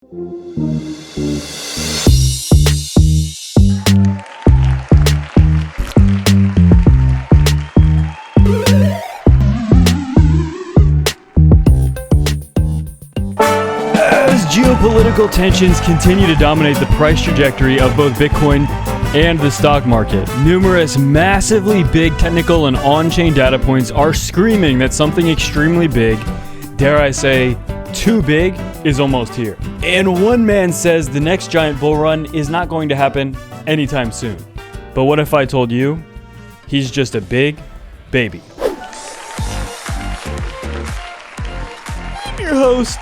As geopolitical tensions continue to dominate the price trajectory of both Bitcoin and the stock market, numerous massively big technical and on-chain data points are screaming that something extremely big, dare I say, too big, is almost here. And one man says the next giant bull run is not going to happen anytime soon. But what if I told you he's just a big baby? I'm your host,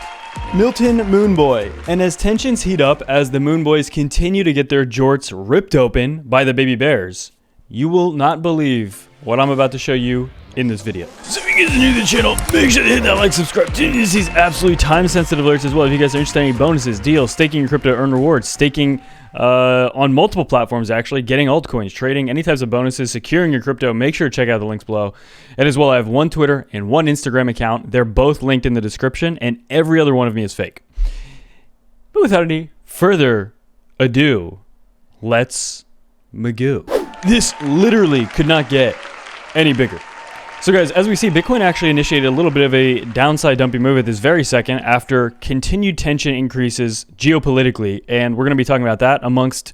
Milton Moonboy, and as tensions heat up as the Moonboys continue to get their jorts ripped open by the baby bears, you will not believe what I'm about to show you in this video. So if you guys are new to the channel, make sure to hit that like, subscribe, tune into these absolutely time-sensitive alerts as well. If you guys are interested in any bonuses, deals, staking your crypto, earn rewards, staking on multiple platforms actually, getting altcoins, trading, any types of bonuses, securing your crypto, make sure to check out the links below. And as well, I have one Twitter and one Instagram account. They're both linked in the description, and every other one of me is fake. But without any further ado, let's magoo. This literally could not get any bigger. So guys, as we see, Bitcoin actually initiated a little bit of a downside dumping move at this very second after continued tension increases geopolitically, and we're going to be talking about that amongst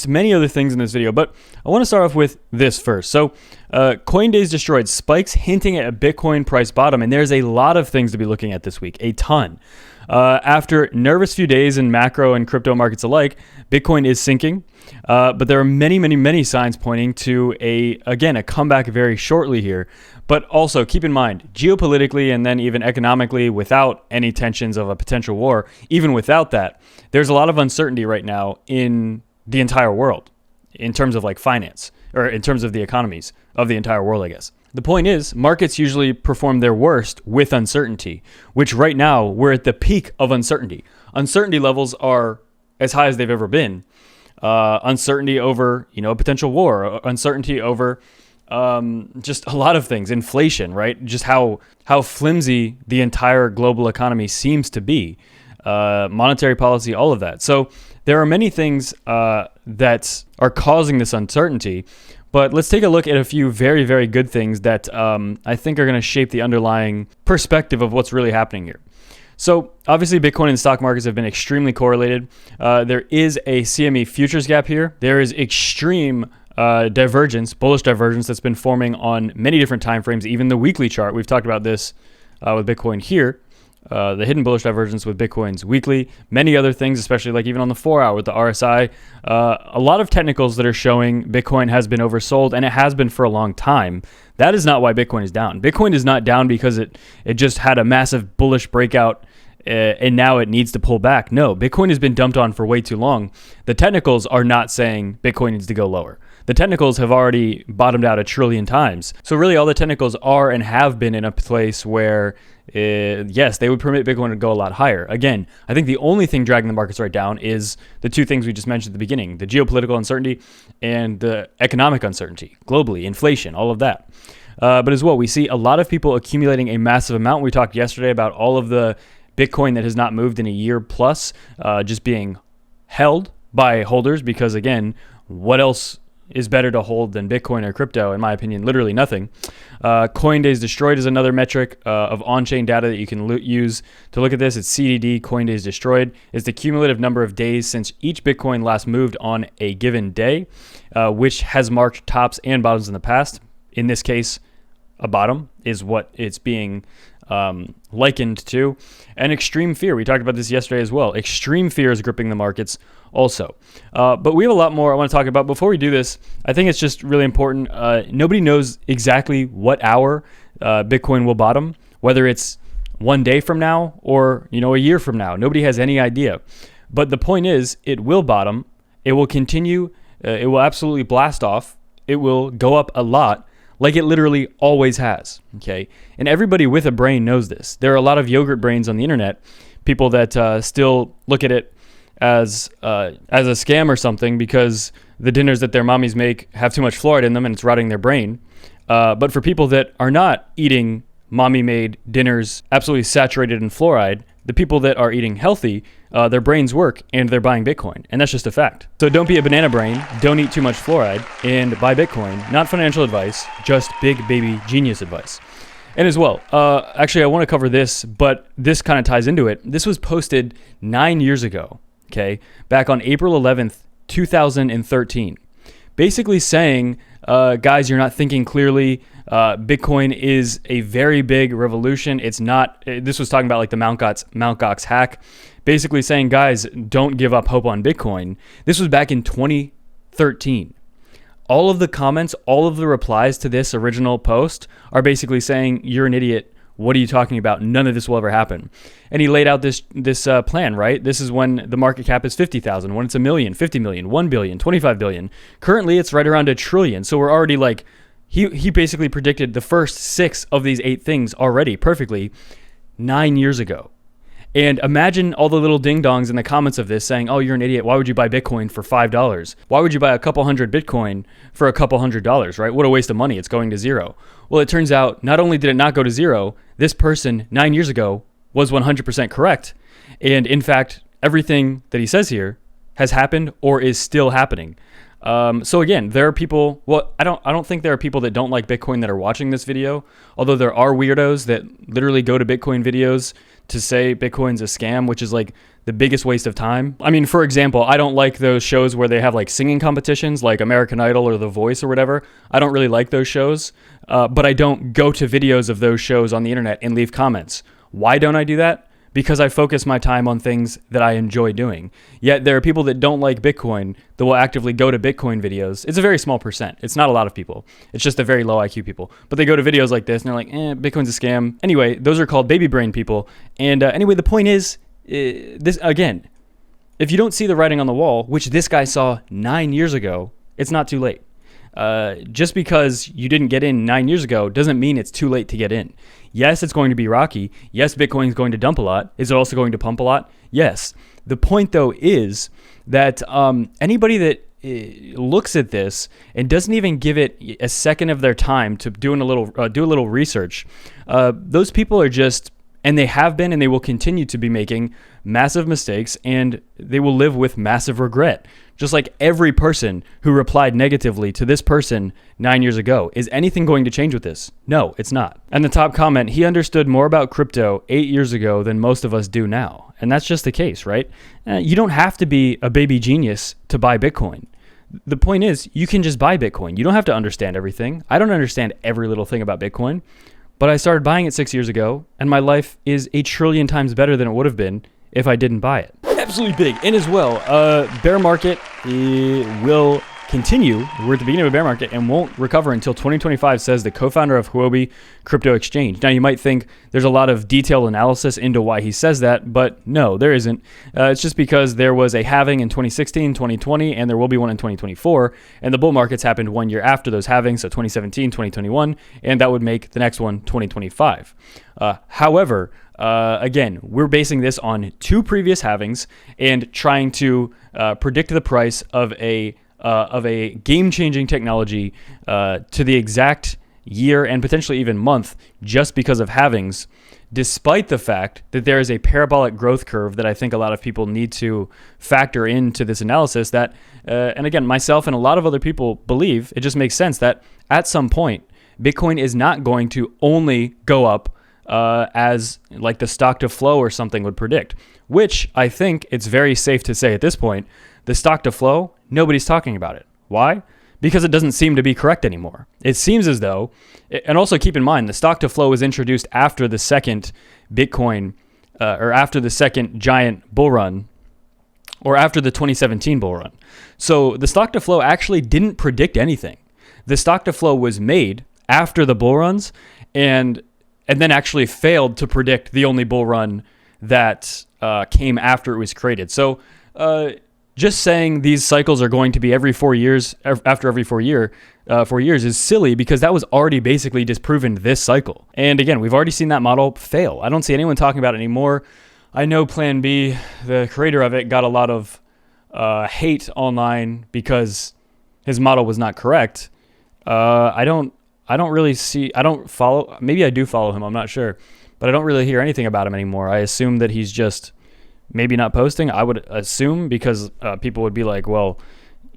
many other things in this video. But I want to start off with this first. So Coindays destroyed, spikes hinting at a Bitcoin price bottom, and there's a lot of things to be looking at this week, a ton. After nervous few days in macro and crypto markets alike, Bitcoin is sinking, but there are many signs pointing to a comeback very shortly here. But also keep in mind, geopolitically and then even economically, without any tensions of a potential war, even without that, there's a lot of uncertainty right now in the entire world in terms of like finance, or in terms of the economies of the entire world, I guess. The point is, markets usually perform their worst with uncertainty, which right now we're at the peak of uncertainty. Uncertainty levels are as high as they've ever been. Uncertainty over, a potential war, uncertainty over just a lot of things, inflation, right? Just how flimsy the entire global economy seems to be, monetary policy, all of that. So there are many things that are causing this uncertainty. But let's take a look at a few very good things that I think are going to shape the underlying perspective of what's really happening here. So obviously Bitcoin and stock markets have been extremely correlated. There is a CME futures gap here. There is extreme divergence, bullish divergence that's been forming on many different time frames, even the weekly chart. We've talked about this with Bitcoin here. The hidden bullish divergence with Bitcoin's weekly, many other things, especially like even on the 4-hour with the RSI, a lot of technicals that are showing Bitcoin has been oversold, and it has been for a long time. That is not why Bitcoin is down. Bitcoin is not down because it just had a massive bullish breakout and now it needs to pull back. No, Bitcoin has been dumped on for way too long. The technicals are not saying Bitcoin needs to go lower. The technicals have already bottomed out 1 trillion times. So really all the technicals are and have been in a place where, yes, they would permit Bitcoin to go a lot higher. Again, I think the only thing dragging the markets right down is the two things we just mentioned at the beginning, the geopolitical uncertainty and the economic uncertainty, globally, inflation, all of that. But as well, we see a lot of people accumulating a massive amount. We talked yesterday about all of the Bitcoin that has not moved in a year plus, just being held by holders because, again, what else is better to hold than Bitcoin or crypto? In my opinion, literally nothing. Coindays destroyed is another metric of on-chain data that you can use to look at this. It's CDD, Coindays destroyed. It's the cumulative number of days since each Bitcoin last moved on a given day, which has marked tops and bottoms in the past. In this case, a bottom is what it's being likened to. And extreme fear, we talked about this yesterday as well. Extreme fear is gripping the markets also. But we have a lot more I want to talk about. Before we do this, I think it's just really important. Nobody knows exactly what hour Bitcoin will bottom, whether it's 1 day from now or a year from now. Nobody has any idea. But the point is, it will bottom. It will continue. It will absolutely blast off. It will go up a lot, like it literally always has, okay? And everybody with a brain knows this. There are a lot of yogurt brains on the internet, people that still look at it as a scam or something because the dinners that their mommies make have too much fluoride in them and it's rotting their brain. But for people that are not eating mommy-made dinners absolutely saturated in fluoride, The people that are eating healthy, their brains work and they're buying Bitcoin. And that's just a fact. So don't be a banana brain, don't eat too much fluoride, and buy Bitcoin. Not financial advice, just big baby genius advice. And as well, actually, I want to cover this, but this kind of ties into it. This was posted 9 years ago, okay, back on April 11th, 2013. Basically saying, guys, you're not thinking clearly. Bitcoin is a very big revolution. It's not, this was talking about like the Mt. Gox hack. Basically saying, guys, don't give up hope on Bitcoin. This was back in 2013. All of the comments, all of the replies to this original post are basically saying, you're an idiot. What are you talking about? None of this will ever happen. And he laid out this plan, right? This is when the market cap is 50,000, when it's a million, 50 million, 1 billion, 25 billion. Currently, it's right around $1 trillion. So we're already like, he basically predicted the first 6 of these 8 things already perfectly 9 years ago. And imagine all the little ding-dongs in the comments of this saying, oh, you're an idiot. Why would you buy Bitcoin for $5? Why would you buy a couple hundred Bitcoin for a couple $100, right? What a waste of money. It's going to zero. Well, it turns out not only did it not go to zero, this person 9 years ago was 100% correct. And in fact, everything that he says here has happened or is still happening. So again, there are people, well, I don't think there are people that don't like Bitcoin that are watching this video, although there are weirdos that literally go to Bitcoin videos to say Bitcoin's a scam, which is like the biggest waste of time. I mean, for example, I don't like those shows where they have like singing competitions like American Idol or The Voice or whatever. I don't really like those shows, but I don't go to videos of those shows on the internet and leave comments. Why don't I do that? Because I focus my time on things that I enjoy doing. Yet there are people that don't like Bitcoin that will actively go to Bitcoin videos. It's a very small percent. It's not a lot of people. It's just the very low IQ people. But they go to videos like this and they're like, Bitcoin's a scam. Anyway, those are called baby brain people. And anyway, the point is, this again, if you don't see the writing on the wall, which this guy saw 9 years ago, it's not too late. Just because you didn't get in 9 years ago doesn't mean it's too late to get in. Yes, it's going to be rocky. Yes, Bitcoin is going to dump a lot. Is it also going to pump a lot? Yes. The point, though, is that anybody that looks at this and doesn't even give it a second of their time to do a little research, those people are just, and they have been and they will continue to be making massive mistakes, and they will live with massive regret. Just like every person who replied negatively to this person 9 years ago. Is anything going to change with this? No, it's not. And the top comment, he understood more about crypto 8 years ago than most of us do now. And that's just the case, right? You don't have to be a baby genius to buy Bitcoin. The point is, you can just buy Bitcoin. You don't have to understand everything. I don't understand every little thing about Bitcoin, but I started buying it 6 years ago, and my life is 1 trillion times better than it would have been if I didn't buy it. Absolutely big. And as well, bear market will continue. We're at the beginning of a bear market and won't recover until 2025, says the co-founder of Huobi Crypto Exchange. Now, you might think there's a lot of detailed analysis into why he says that, but no, there isn't. It's just because there was a halving in 2016, 2020, and there will be one in 2024, and the bull markets happened 1 year after those halvings, so 2017, 2021, and that would make the next one 2025. However, again, we're basing this on 2 previous halvings and trying to predict the price of a game-changing technology to the exact year and potentially even month just because of halvings, despite the fact that there is a parabolic growth curve that I think a lot of people need to factor into this analysis that, and again, myself and a lot of other people believe, it just makes sense that at some point, Bitcoin is not going to only go up as like the stock to flow or something would predict, which I think it's very safe to say at this point, the stock to flow, nobody's talking about it. Why? Because it doesn't seem to be correct anymore. It seems as though, and also keep in mind, the stock to flow was introduced after the second Bitcoin, or after the second giant bull run, or after the 2017 bull run. So the stock to flow actually didn't predict anything. The stock to flow was made after the bull runs, and then actually failed to predict the only bull run that came after it was created. So just saying these cycles are going to be every 4 years, after every 4 years is silly, because that was already basically disproven this cycle. And again, we've already seen that model fail. I don't see anyone talking about it anymore. I know Plan B, the creator of it, got a lot of hate online because his model was not correct. I don't really see, I don't follow, maybe I do follow him, I'm not sure. but I don't really hear anything about him anymore. I assume that he's just maybe not posting. I would assume because people would be like, well,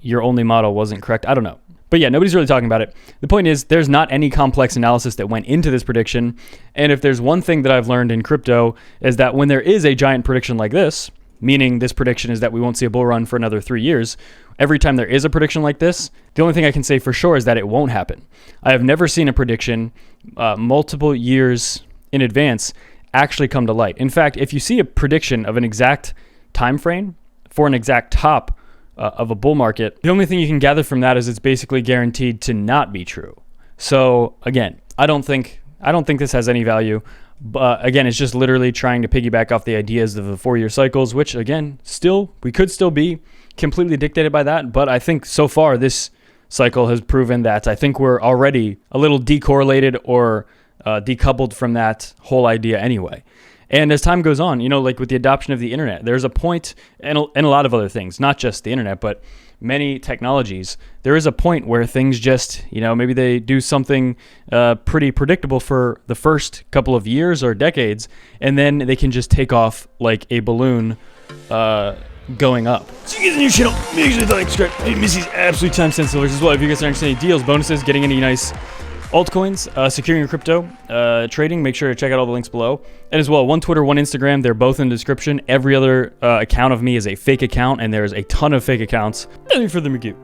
your only model wasn't correct. I don't know. But yeah, nobody's really talking about it. The point is, there's not any complex analysis that went into this prediction. And if there's one thing that I've learned in crypto is that when there is a giant prediction like this, meaning this prediction is that we won't see a bull run for another 3 years, every time there is a prediction like this, the only thing I can say for sure is that it won't happen. I have never seen a prediction multiple years in advance actually come to light. In fact, if you see a prediction of an exact time frame for an exact top of a bull market, the only thing you can gather from that is it's basically guaranteed to not be true. So again, I don't think this has any value. But again, it's just literally trying to piggyback off the ideas of the 4-year cycles, which again, we could still be completely dictated by that. But I think so far this cycle has proven that I think we're already a little decorrelated or decoupled from that whole idea anyway. And as time goes on, like with the adoption of the internet, there's a point, and a lot of other things, not just the internet, but many technologies, there is a point where things just, maybe they do something pretty predictable for the first couple of years or decades, and then they can just take off like a balloon going up. So you guys on your channel, make sure to like, subscribe, and miss these absolute time sensitive alerts as well. If you guys are interested in any deals, bonuses, getting any nice altcoins, securing your crypto, trading, make sure to check out all the links below. And as well, one Twitter, one Instagram, they're both in the description. Every other account of me is a fake account, and there's a ton of fake accounts. Nothing further ado.